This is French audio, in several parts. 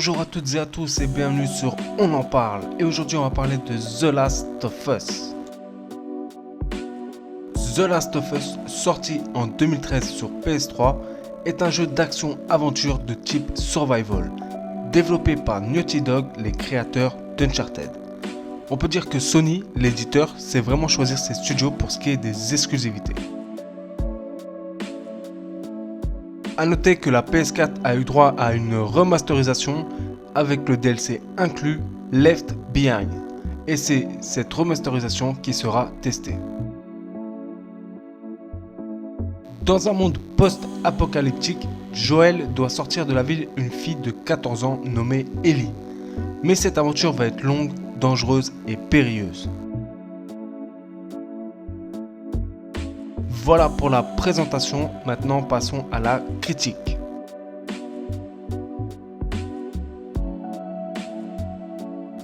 Bonjour à toutes et à tous et bienvenue sur On en parle. Et aujourd'hui on va parler de The Last of Us. The Last of Us, sorti en 2013 sur PS3, est un jeu d'action-aventure de type survival, développé par Naughty Dog, les créateurs d'Uncharted. On peut dire que Sony, l'éditeur, sait vraiment choisir ses studios pour ce qui est des exclusivités. A noter que la PS4 a eu droit à une remasterisation avec le DLC inclus Left Behind. Et c'est cette remasterisation qui sera testée. Dans un monde post-apocalyptique, Joel doit sortir de la ville une fille de 14 ans nommée Ellie. Mais cette aventure va être longue, dangereuse et périlleuse. Voilà pour la présentation, maintenant passons à la critique.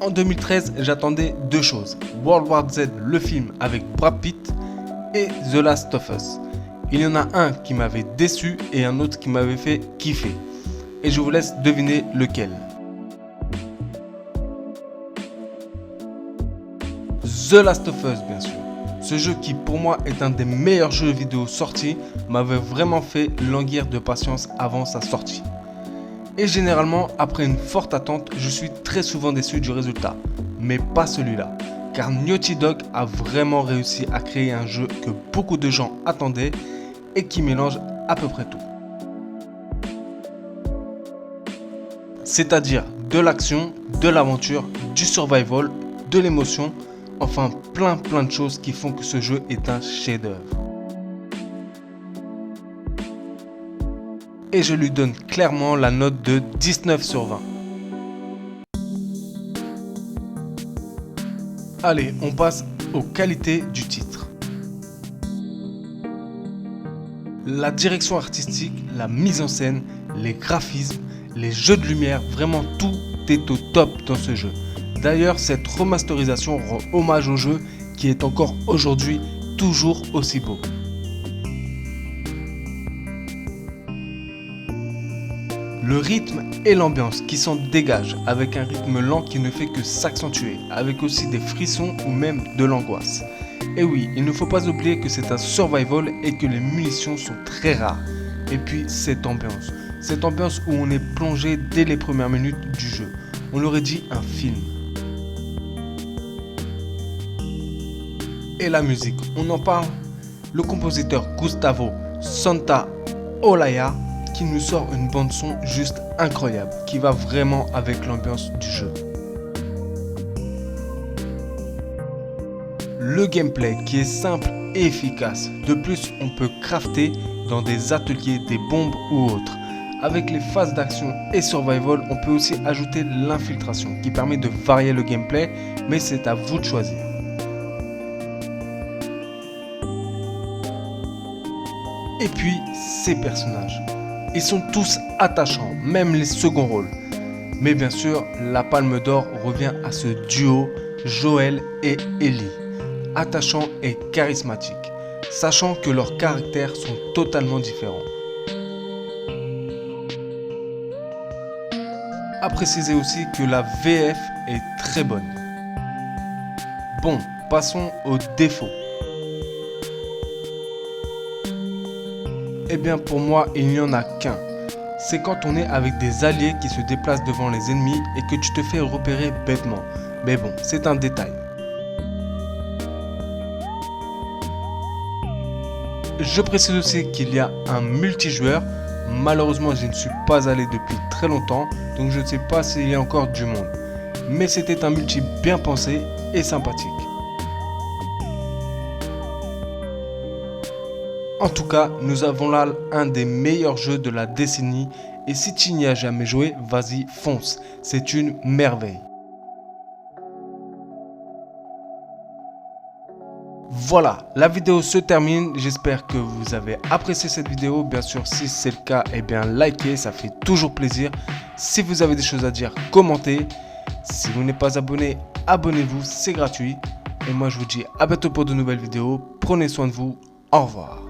En 2013, j'attendais deux choses, World War Z, le film avec Brad Pitt, et The Last of Us. Il y en a un qui m'avait déçu et un autre qui m'avait fait kiffer. Et je vous laisse deviner lequel. The Last of Us, bien sûr. Ce jeu qui pour moi est un des meilleurs jeux vidéo sortis m'avait vraiment fait languir de patience avant sa sortie. Et généralement, après une forte attente, je suis très souvent déçu du résultat. Mais pas celui-là. Car Naughty Dog a vraiment réussi à créer un jeu que beaucoup de gens attendaient et qui mélange à peu près tout. C'est-à-dire de l'action, de l'aventure, du survival, de l'émotion, enfin plein de choses qui font que ce jeu est un chef-d'œuvre. Et je lui donne clairement la note de 19 sur 20. Allez, on passe aux qualités du titre. La direction artistique, la mise en scène, les graphismes, les jeux de lumière, vraiment tout est au top dans ce jeu. D'ailleurs, cette remasterisation rend hommage au jeu qui est encore aujourd'hui toujours aussi beau. Le rythme et l'ambiance qui s'en dégagent avec un rythme lent qui ne fait que s'accentuer, avec aussi des frissons ou même de l'angoisse. Et oui, il ne faut pas oublier que c'est un survival et que les munitions sont très rares. Et puis cette ambiance où on est plongé dès les premières minutes du jeu. On aurait dit un film. Et la musique, on en parle. Le compositeur Gustavo Santaolalla qui nous sort une bande son juste incroyable, qui va vraiment avec l'ambiance du jeu. Le gameplay qui est simple et efficace. De plus, on peut crafter dans des ateliers des bombes ou autres. Avec les phases d'action et survival, on peut aussi ajouter l'infiltration qui permet de varier le gameplay, mais c'est à vous de choisir. Et puis, ces personnages. Ils sont tous attachants, même les seconds rôles. Mais bien sûr, la Palme d'Or revient à ce duo Joel et Ellie. Attachants et charismatiques, sachant que leurs caractères sont totalement différents. À préciser aussi que la VF est très bonne. Bon, passons aux défauts. Eh bien pour moi, il n'y en a qu'un. C'est quand on est avec des alliés qui se déplacent devant les ennemis et que tu te fais repérer bêtement. Mais bon, c'est un détail. Je précise aussi qu'il y a un multijoueur. Malheureusement, je ne suis pas allé depuis très longtemps, donc je ne sais pas s'il y a encore du monde. Mais c'était un multi bien pensé et sympathique. En tout cas, nous avons là un des meilleurs jeux de la décennie et si tu n'y as jamais joué, vas-y, fonce, c'est une merveille. Voilà, la vidéo se termine, j'espère que vous avez apprécié cette vidéo, bien sûr si c'est le cas, eh bien likez, ça fait toujours plaisir. Si vous avez des choses à dire, commentez. Si vous n'êtes pas abonné, abonnez-vous, c'est gratuit. Et moi je vous dis à bientôt pour de nouvelles vidéos, prenez soin de vous, au revoir.